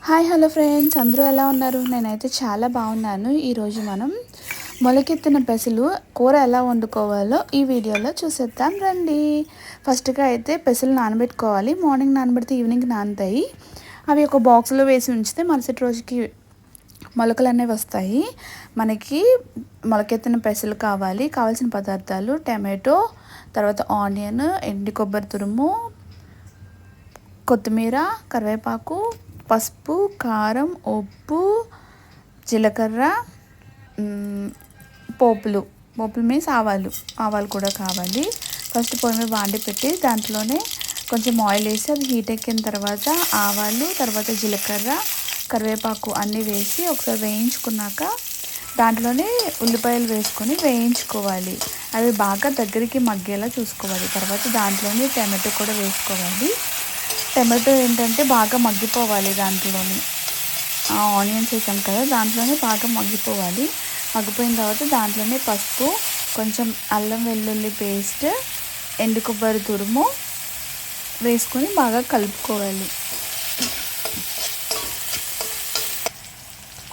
Hi hello friends, అందరూ ఎలా ఉన్నారు? నేనైతే చాలా బాగున్నాను. ఈరోజు మనం మొలకెత్తిన పెసలు కూర ఎలా వండుకోవాలో ఈ వీడియోలో చూసేద్దాం రండి. ఫస్ట్గా అయితే పెసలు నానబెట్టుకోవాలి. మార్నింగ్ నానబెడితే ఈవినింగ్ నానుతాయి. అవి ఒక బాక్స్లో వేసి ఉంచితే మరుసటి రోజుకి మొలకలు అనేవి వస్తాయి. మనకి మొలకెత్తిన పెసలు కావాల్సిన పదార్థాలు టమాటో, తర్వాత ఆనియన్, ఎండు కొబ్బరి తురుము, కొత్తిమీర, కరివేపాకు, పసుపు, కారం, ఉప్పు, జీలకర్ర, పోపులు మీన్స్ ఆవాలు కూడా కావాలి. ఫస్ట్ పొయ్యి మీద బాండి పెట్టి దాంట్లోనే కొంచెం ఆయిల్ వేసి అది హీట్ ఎక్కిన తర్వాత ఆవాలు, తర్వాత జీలకర్ర, కరివేపాకు అన్నీ వేసి ఒకసారి వేయించుకున్నాక దాంట్లోనే ఉల్లిపాయలు వేసుకొని వేయించుకోవాలి. అవి బాగా దగ్గరికి మగ్గేలా చూసుకోవాలి. తర్వాత దాంట్లోనే టమాటో కూడా వేసుకోవాలి. టమాటో ఏంటంటే బాగా మగ్గిపోవాలి. దాంట్లోని ఆనియన్స్ వేసాం కదా, దాంట్లోనే బాగా మగ్గిపోవాలి. మగ్గిపోయిన తర్వాత దాంట్లోనే పసుపు, కొంచెం అల్లం వెల్లుల్లి పేస్ట్, ఎండు కొబ్బరి తురుము వేసుకొని బాగా కలుపుకోవాలి.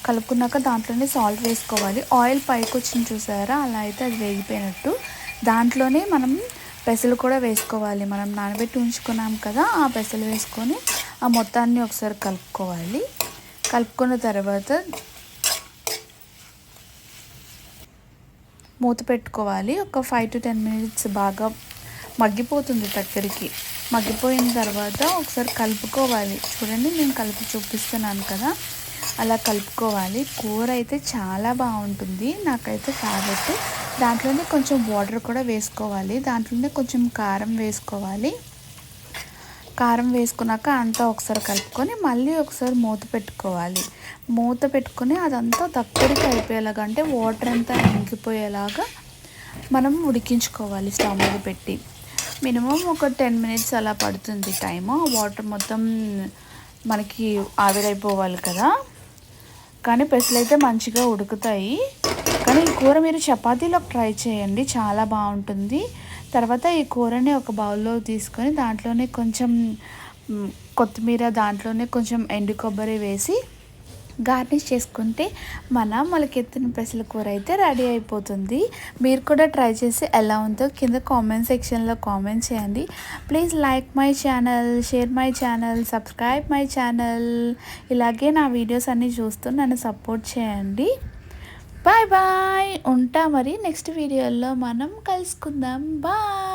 కలుపుకున్నాక దాంట్లోనే సాల్ట్ వేసుకోవాలి. ఆయిల్ పైకి వచ్చింది చూసారా, అలా అయితే అది వేగిపోయినట్టు. దాంట్లోనే మనం పెసలు కూడా వేసుకోవాలి. మనం నానబెట్టి ఉంచుకున్నాం కదా, ఆ పెసలు వేసుకొని ఆ మొత్తాన్ని ఒకసారి కలుపుకోవాలి. కలుపుకున్న తర్వాత మూత పెట్టుకోవాలి. ఒక 5 to 10 minutes బాగా మగ్గిపోతుంది దగ్గరికి. మగ్గిపోయిన తర్వాత ఒకసారి కలుపుకోవాలి. చూడండి, నేను కలిపి చూపిస్తున్నాను కదా, అలా కలుపుకోవాలి. కూర అయితే చాలా బాగుంటుంది. నాకైతే ఫేవరెట్. దాంట్లోనే కొంచెం వాటర్ కూడా వేసుకోవాలి. దాంట్లోనే కొంచెం కారం వేసుకోవాలి. కారం వేసుకున్నాక అంతా ఒకసారి కలుపుకొని మళ్ళీ ఒకసారి మూత పెట్టుకోవాలి. మూత పెట్టుకొని అదంతా దగ్గరికి అయిపోయేలాగా, అంటే వాటర్ అంతా ఇంకిపోయేలాగా మనం ఉడికించుకోవాలి స్టవ్ మీద పెట్టి. మినిమం ఒక 10 minutes అలా పడుతుంది టైము. వాటర్ మొత్తం మనకి ఆవిరైపోవాలి కదా. కానీ పెసలు అయితే మంచిగా ఉడుకుతాయి. కానీ ఈ కూర మీరు చపాతీలోకి ట్రై చేయండి, చాలా బాగుంటుంది. తర్వాత ఈ కూరని ఒక బౌల్లో తీసుకొని దాంట్లోనే కొంచెం కొత్తిమీర, దాంట్లోనే కొంచెం ఎండు కొబ్బరి వేసి గార్నిష్ చేసుకుంటే మన మొలకెత్తిన పెసల కూర అయితే రెడీ అయిపోతుంది. మీరు కూడా ట్రై చేసి ఎలా ఉందో కింద కామెంట్ సెక్షన్లో కామెంట్ చేయండి. Please like my channel, share my channel, subscribe my channel. ఇలాగే నా వీడియోస్ అన్నీ చూస్తూ నన్ను సపోర్ట్ చేయండి. బాయ్ బాయ్, ఉంటా మరి. నెక్స్ట్ వీడియోలో మనం కలుసుకుందాం. బాయ్.